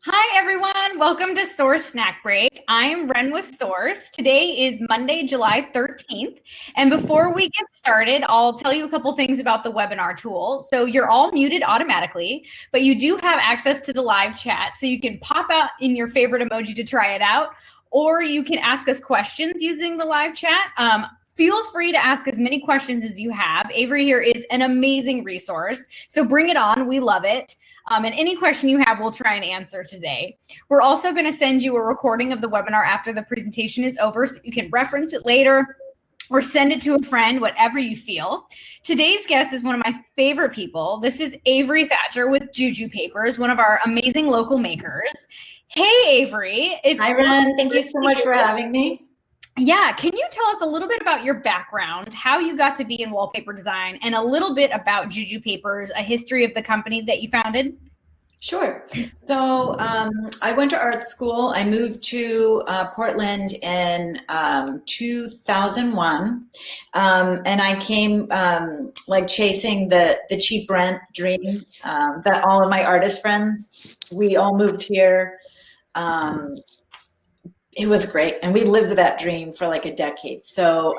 Hi, everyone. Welcome to Source Snack Break. I'm Ren with Source. Today is Monday, July 13th. And before we get started, I'll tell you a couple things about the webinar tool. So you're all muted automatically, but you do have access to the live chat. So you can pop out in your favorite emoji to try it out, or you can ask us questions using the live chat. Feel free to ask as many questions as you have. Avery here is an amazing resource. So bring it on. We love it. And any question you have, we'll try and answer today. We're also going to send you a recording of the webinar after the presentation is over, so you can reference it later or send it to a friend, whatever you feel. Today's guest is one of my favorite people. This is Avery Thatcher with Juju Papers, one of our amazing local makers. Hey, Avery. Hi, Ren. Thank you so much for having me. Yeah, can you tell us a little bit about your background, how you got to be in wallpaper design, and a little bit about Juju Papers, a history of the company that you founded? Sure. So I went to art school. I moved to Portland in 2001, and I came like chasing the cheap rent dream that all of my artist friends, we all moved here. It was great, and we lived that dream for like a decade. So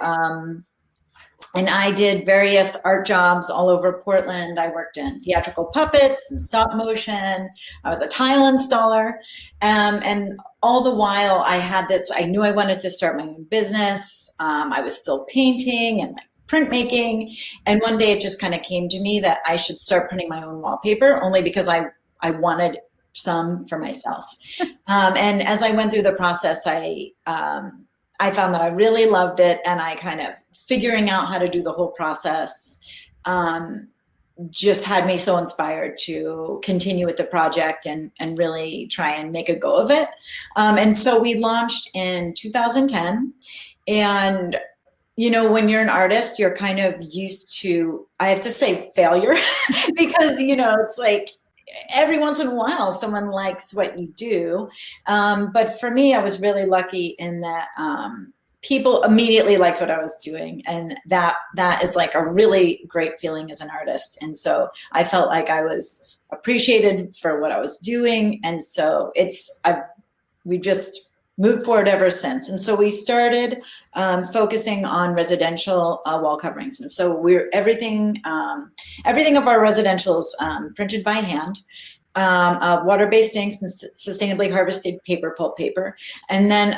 and I did various art jobs all over Portland. I worked in theatrical puppets and stop motion. I was a tile installer. And all the while I had this, I knew I wanted to start my own business. I was still painting and like printmaking. And one day it just kind of came to me that I should start printing my own wallpaper, only because I wanted some for myself. And as I went through the process, I found that I really loved it, and I kind of figuring out how to do the whole process just had me so inspired to continue with the project and really try and make a go of it. And so we launched in 2010. And, you know, when you're an artist, you're kind of used to, I have to say, failure because, you know, it's like, every once in a while, someone likes what you do. But for me, I was really lucky in that people immediately liked what I was doing. And that is like a really great feeling as an artist. And so I felt like I was appreciated for what I was doing. And so we just moved forward ever since. And so we started focusing on residential wall coverings. And so everything of our residentials printed by hand, water-based inks and sustainably harvested paper, pulp paper. And then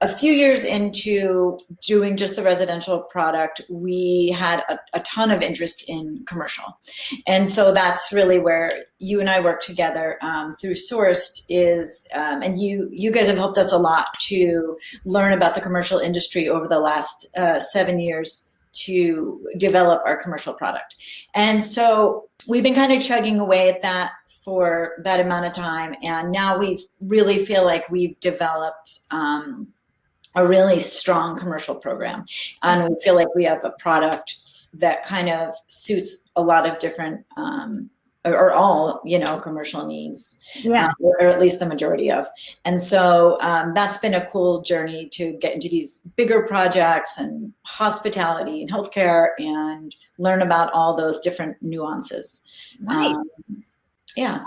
a few years into doing just the residential product, we had a ton of interest in commercial. And so that's really where you and I work together through Sourced and you guys have helped us a lot to learn about the commercial industry over the last 7 years to develop our commercial product. And so we've been kind of chugging away at that for that amount of time. And now we really feel like we've developed a really strong commercial program. And we feel like we have a product that kind of suits a lot of different, or all, you know, commercial needs, or at least the majority of. And so that's been a cool journey to get into these bigger projects and hospitality and healthcare and learn about all those different nuances. Right. Yeah.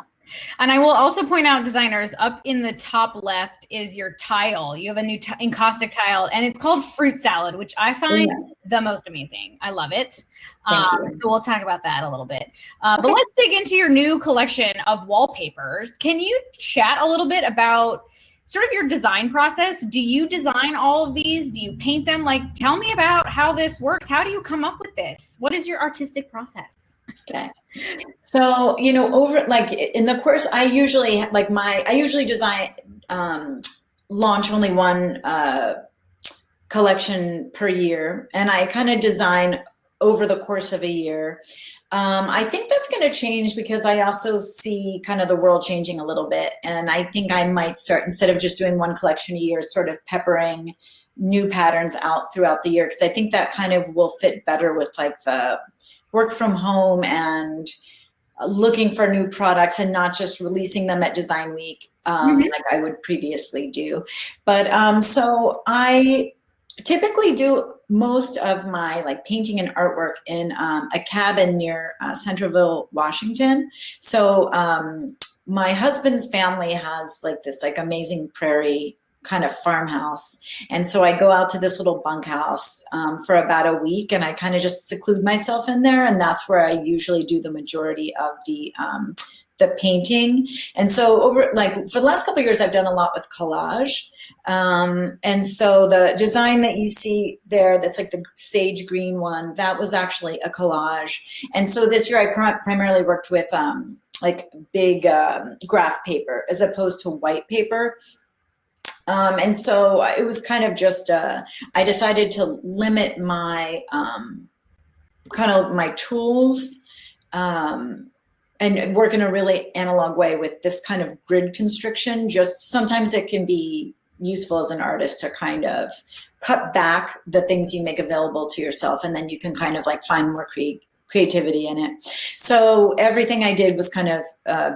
And I will also point out, designers, up in the top left is your tile. You have a new encaustic tile, and it's called Fruit Salad, which I find the most amazing. I love it. So we'll talk about that a little bit. But let's dig into your new collection of wallpapers. Can you chat a little bit about sort of your design process? Do you design all of these? Do you paint them? Like, tell me about how this works. How do you come up with this? What is your artistic process? Okay. So, you know, over like in the course, I usually design, launch only one collection per year. And I kind of design over the course of a year. I think that's going to change because I also see kind of the world changing a little bit. And I think I might start, instead of just doing one collection a year, sort of peppering new patterns out throughout the year. Because I think that kind of will fit better with like the work from home and looking for new products and not just releasing them at Design Week like I would previously do. But so I typically do most of my like painting and artwork in a cabin near Centerville, Washington. So my husband's family has like this like amazing prairie kind of farmhouse. And so I go out to this little bunkhouse for about a week, and I kind of just seclude myself in there. And that's where I usually do the majority of the painting. And so over like for the last couple of years, I've done a lot with collage. And so the design that you see there, that's like the sage green one, that was actually a collage. And so this year I primarily worked with like big graph paper as opposed to white paper. And so it was kind of just, I decided to limit my kind of my tools and work in a really analog way with this kind of grid constriction. Just sometimes it can be useful as an artist to kind of cut back the things you make available to yourself, and then you can kind of like find more creativity in it. So everything I did was kind of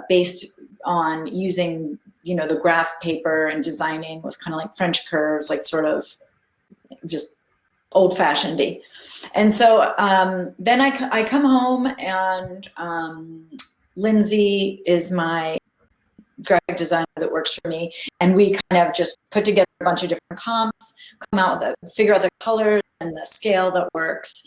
based on using, you know, the graph paper and designing with kind of like French curves, like sort of just old-fashioned-y. And so then I come home, and Lindsay is my graphic designer that works for me, and we kind of just put together a bunch of different comps, figure out the colors and the scale that works,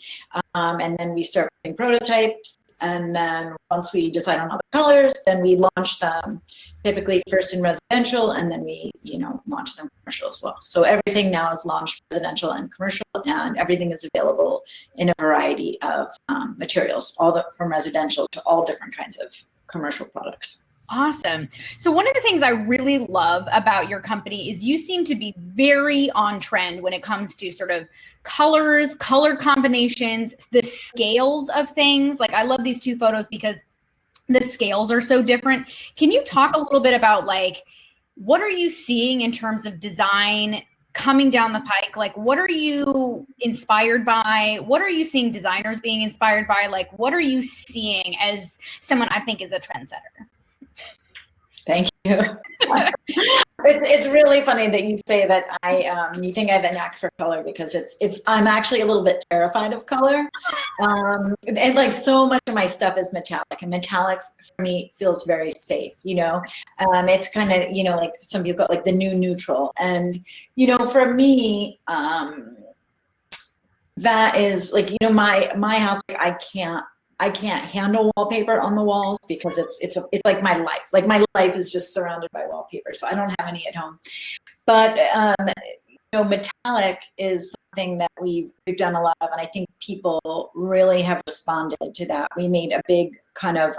and then we start putting prototypes. And then once we decide on all the colors, then we launch them, typically first in residential, and then we, you know, launch them commercial as well. So everything now is launched residential and commercial, and everything is available in a variety of materials, from residential to all different kinds of commercial products. Awesome. So one of the things I really love about your company is you seem to be very on trend when it comes to sort of colors, color combinations, the scales of things. Like I love these two photos because the scales are so different. Can you talk a little bit about like, what are you seeing in terms of design coming down the pike? Like, what are you inspired by? What are you seeing designers being inspired by? Like, what are you seeing as someone I think is a trendsetter? Thank you. It's really funny that you say that you think I have a knack for color, because I'm actually a little bit terrified of color. And like so much of my stuff is metallic, and metallic for me feels very safe, you know. It's kind of, you know, like some people got like the new neutral, and you know, for me, that is like, you know, my house, like I can't handle wallpaper on the walls because it's like my life. Like my life is just surrounded by wallpaper, so I don't have any at home. But you know, metallic is something that we've done a lot of, and I think people really have responded to that. We made a big kind of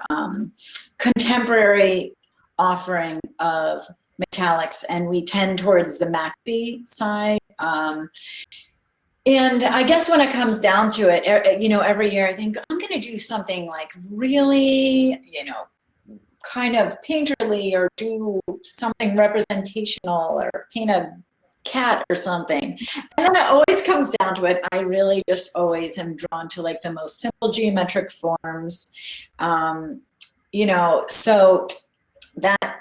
contemporary offering of metallics, and we tend towards the maxi side. And I guess when it comes down to it, you know, every year I think I'm going to do something like really, you know, kind of painterly, or do something representational, or paint a cat or something. And then it always comes down to it. I really just always am drawn to like the most simple geometric forms, you know, so that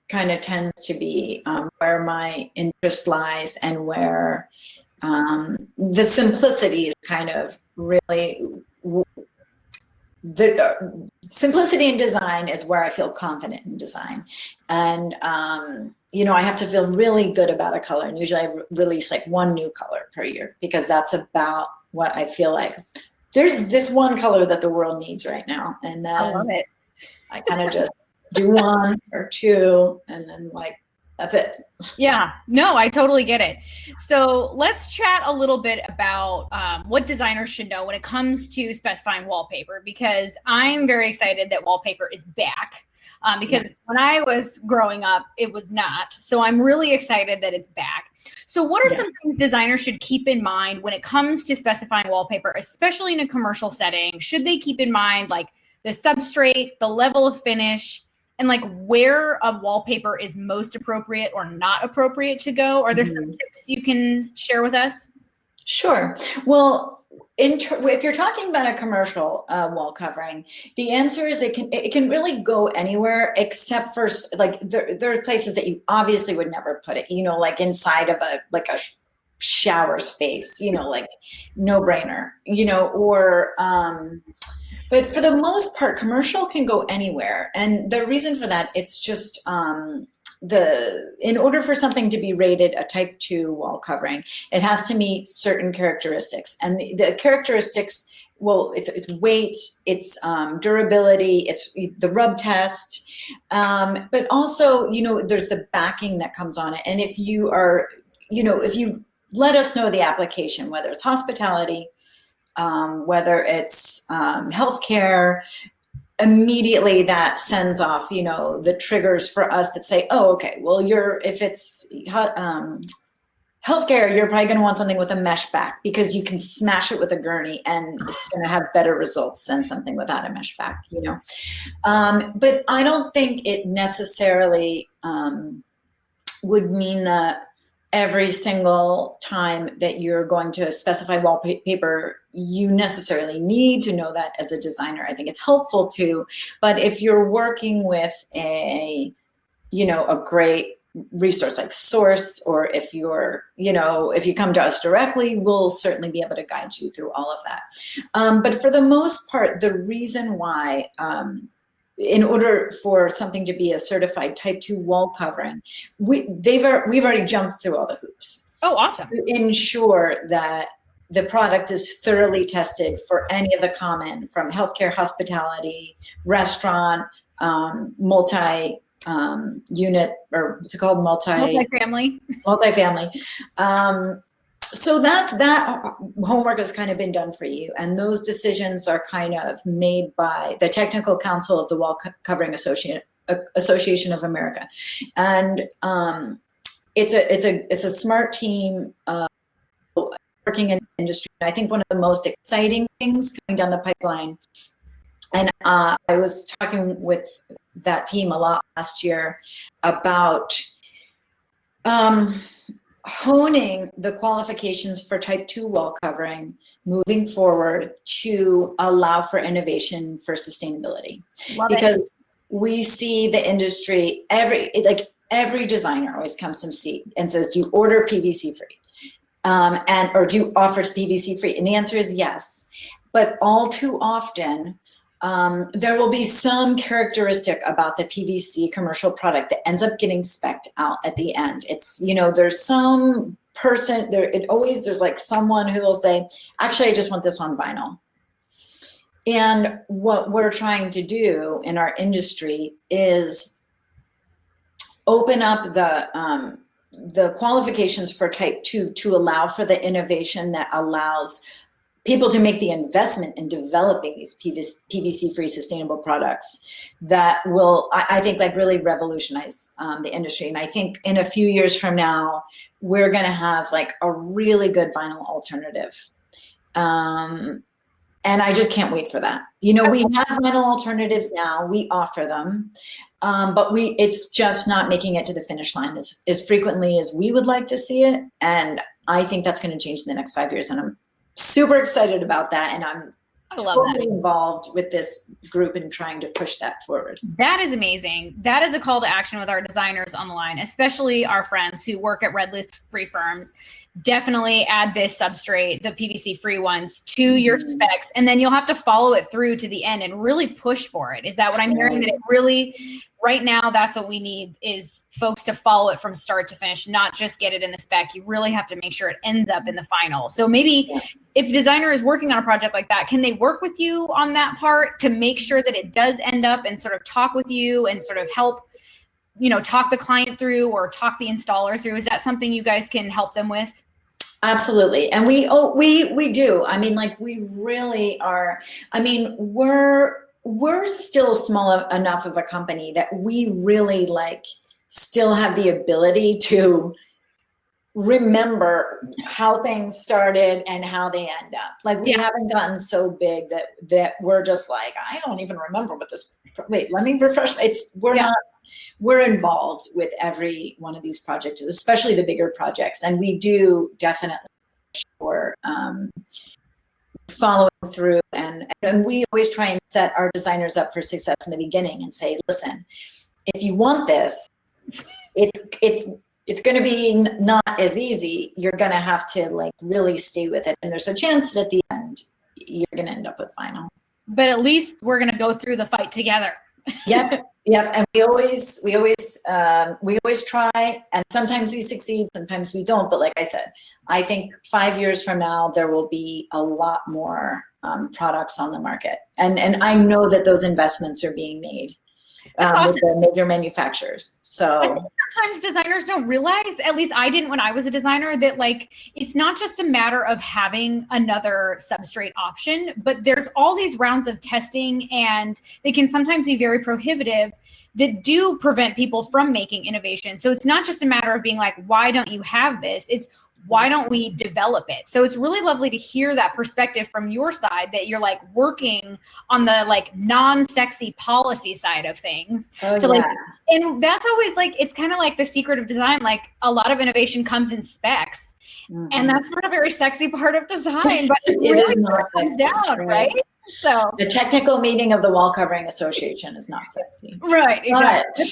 kind of tends to be where my interest lies, and where the simplicity is kind of really, the simplicity in design is where I feel confident in design. And, you know, I have to feel really good about a color, and usually I release like one new color per year, because that's about what I feel like. There's this one color that the world needs right now, and then I love it. I kind of just do one or two, and then like, that's it. Yeah, no, I totally get it. So let's chat a little bit about what designers should know when it comes to specifying wallpaper, because I'm very excited that wallpaper is back. Because when I was growing up, it was not. So I'm really excited that it's back. So what are some things designers should keep in mind when it comes to specifying wallpaper, especially in a commercial setting? Should they keep in mind like the substrate, the level of finish, and like where a wallpaper is most appropriate or not appropriate to go? Are there some tips you can share with us? Sure. Well, if you're talking about a commercial wall covering, the answer is it can really go anywhere, except for like there are places that you obviously would never put it, you know, like inside of a shower space, you know, like no brainer, you know, or But for the most part, commercial can go anywhere. And the reason for that, it's just in order for something to be rated a type 2 wall covering, it has to meet certain characteristics. And the characteristics, well, it's weight, it's durability, it's the rub test, but also, there's the backing that comes on it. And if you are, if you let us know the application, whether it's hospitality, whether it's healthcare, immediately that sends off, the triggers for us that say, oh, okay, well, if it's healthcare, you're probably going to want something with a mesh back because you can smash it with a gurney and it's going to have better results than something without a mesh back, But I don't think it necessarily would mean that every single time that you're going to specify wallpaper, you necessarily need to know that as a designer. I think it's helpful to, but if you're working with a great resource like Source, or if you come to us directly, we'll certainly be able to guide you through all of that. But for the most part, the reason why, in order for something to be a certified type 2 wall covering, we've already jumped through all the hoops. Oh, awesome. To ensure that the product is thoroughly tested for any of the common, from healthcare, hospitality, restaurant, multi-unit, or what's it called? Multifamily. So that homework has kind of been done for you. And those decisions are kind of made by the Technical Council of the Wall Covering Association of America. And it's a smart team working in the industry. I think one of the most exciting things coming down the pipeline, and I was talking with that team a lot last year about honing the qualifications for type 2 wall covering moving forward to allow for innovation for sustainability. Because we see the industry, every designer always comes to me and says, do you order PVC free? Or do you offer PVC free? And the answer is yes. But all too often, there will be some characteristic about the PVC commercial product that ends up getting spec'd out at the end. It's, there's some person there, there's like someone who will say, actually, I just want this on vinyl. And what we're trying to do in our industry is open up the qualifications for type 2 to allow for the innovation that allows people to make the investment in developing these PVC-free sustainable products that will, I think, really revolutionize the industry. And I think in a few years from now, we're going to have a really good vinyl alternative. And I just can't wait for that. We have vinyl alternatives now. We offer them, but it's just not making it to the finish line as frequently as we would like to see it. And I think that's going to change in the next 5 years. And I'm super excited about that, and I'm totally involved with this group in trying to push that forward. That is amazing. That is a call to action with our designers on the line, especially our friends who work at red list free firms. Definitely add this substrate, the PVC free ones, to your specs, and then you'll have to follow it through to the end and really push for it. Is that what I'm hearing? That it really, right now, that's what we need, is folks to follow it from start to finish, not just get it in the spec. You really have to make sure it ends up in the final. So maybe if a designer is working on a project like that, can they work with you on that part to make sure that it does end up, and sort of talk with you and sort of help, talk the client through or talk the installer through? Is that something you guys can help them with? Absolutely. And we do. I mean, we really are. I mean, we're still small enough of a company that we really still have the ability to remember how things started and how they end up. We haven't gotten so big that we're just I don't even remember what this, wait, let me refresh. We're involved with every one of these projects, especially the bigger projects. And we do definitely following through, and we always try and set our designers up for success in the beginning and say, listen, if you want this, it's going to be not as easy. You're going to have to really stay with it. And there's a chance that at the end, you're going to end up with vinyl. but at least we're going to go through the fight together. Yep. Yep. And we always try, and sometimes we succeed, sometimes we don't. But like I said, I think 5 years from now, there will be a lot more products on the market. And I know that those investments are being made with the major manufacturers. So I think sometimes designers don't realize, at least I didn't when I was a designer, that like it's not just a matter of having another substrate option, but there's all these rounds of testing, and they can sometimes be very prohibitive, that do prevent people from making innovation. So it's not just a matter of being like, why don't you have this? It's why don't we develop it? So it's really lovely to hear that perspective from your side, that you're like working on the like non-sexy policy side of things. Like, and that's always like, it's kind of like the secret of design. Like a lot of innovation comes in specs, and that's not a very sexy part of design, but it really comes down, right? So the technical meeting of the Wall Covering Association is not sexy. Right, exactly.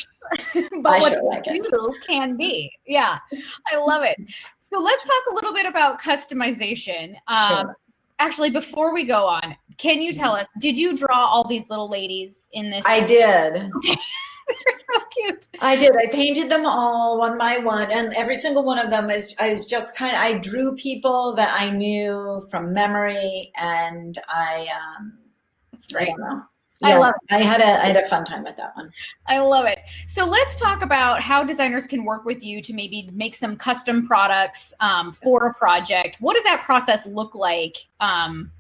But what like you can be. Yeah, I love it. So let's talk a little bit about customization. Sure. Actually, before we go on, can you tell us, did you draw all these little ladies in this? I did. They're so cute. I did. I painted them all one by one, and every single one of them I drew people that I knew from memory, and That's great. I don't know. Yeah, I love it. I had a fun time with that one. I love it. So let's talk about how designers can work with you to maybe make some custom products for a project. What does that process look like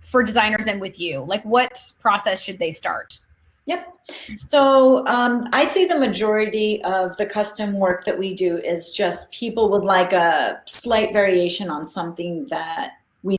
for designers and with you? Like, what process should they start? Yep. So I'd say the majority of the custom work that we do is just people would like a slight variation on something that we,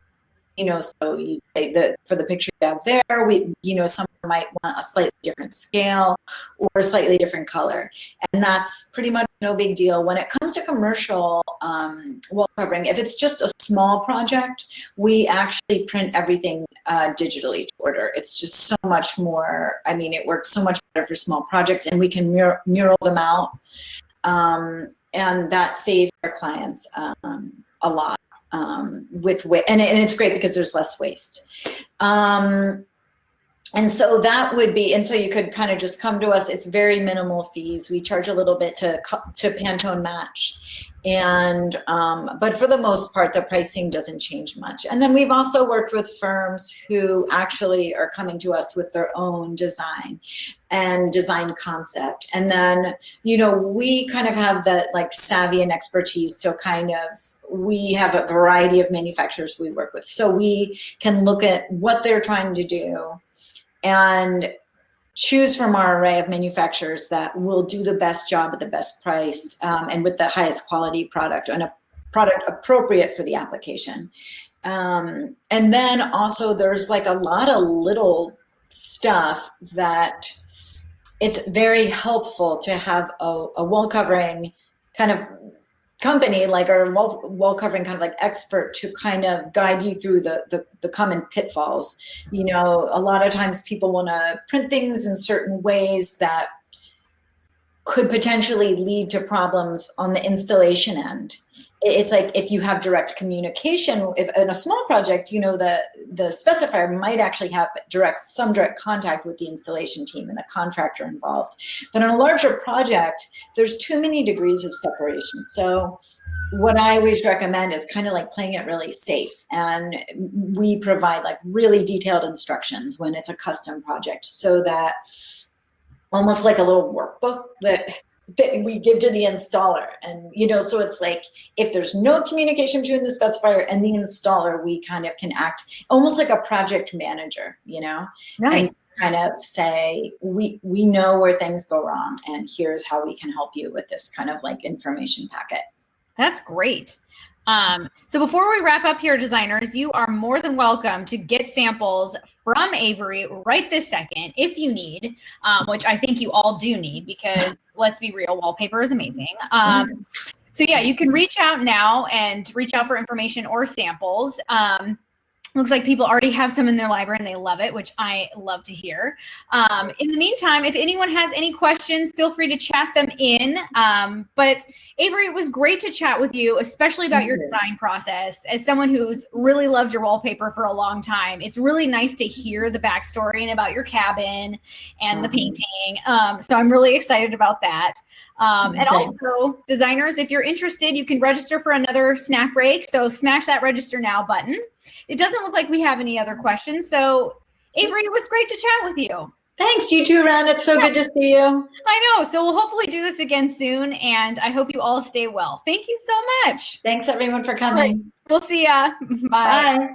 so you say that for the picture you have there, someone might want a slightly different scale or a slightly different color. And that's pretty much no big deal. When it comes to commercial wall covering, if it's just a small project, we actually print everything digitally to order. It's just so much more, it works so much better for small projects, and we can mural them out. And that saves our clients a lot. And it's great because there's less waste. And so you could kind of just come to us. It's very minimal fees. We charge a little bit to Pantone match. But for the most part, the pricing doesn't change much. And then we've also worked with firms who actually are coming to us with their own design and design concept. And then, we kind of have that like savvy and expertise to we have a variety of manufacturers we work with. So we can look at what they're trying to do and choose from our array of manufacturers that will do the best job at the best price and with the highest quality product, and a product appropriate for the application. And then also there's like a lot of little stuff that it's very helpful to have a wall covering kind of company, like our wall covering kind of like expert, to kind of guide you through the common pitfalls. A lot of times people want to print things in certain ways that could potentially lead to problems on the installation end. It's like if you have direct communication, if in a small project, the specifier might actually have some direct contact with the installation team and the contractor involved. But in a larger project, there's too many degrees of separation. So what I always recommend is kind of like playing it really safe. And we provide like really detailed instructions when it's a custom project, so that almost like a little workbook that we give to the installer. And, so it's like, if there's no communication between the specifier and the installer, we kind of can act almost like a project manager, Right. And kind of say, we know where things go wrong, and here's how we can help you with this kind of like information packet. That's great. So before we wrap up here, designers, you are more than welcome to get samples from Avery right this second if you need, which I think you all do need, because let's be real, wallpaper is amazing. So yeah, you can reach out now and reach out for information or samples. Looks like people already have some in their library and they love it, which I love to hear. In the meantime, if anyone has any questions, feel free to chat them in. But Avery, it was great to chat with you, especially about your design process. As someone who's really loved your wallpaper for a long time, it's really nice to hear the backstory and about your cabin and the painting. So I'm really excited about that. And also, designers, if you're interested, you can register for another snack break. So smash that register now button. It doesn't look like we have any other questions. So Avery, it was great to chat with you. Thanks, you too, Ren. It's so good to see you. I know. So we'll hopefully do this again soon. And I hope you all stay well. Thank you so much. Thanks, everyone, for coming. Right. We'll see ya. Bye. Bye.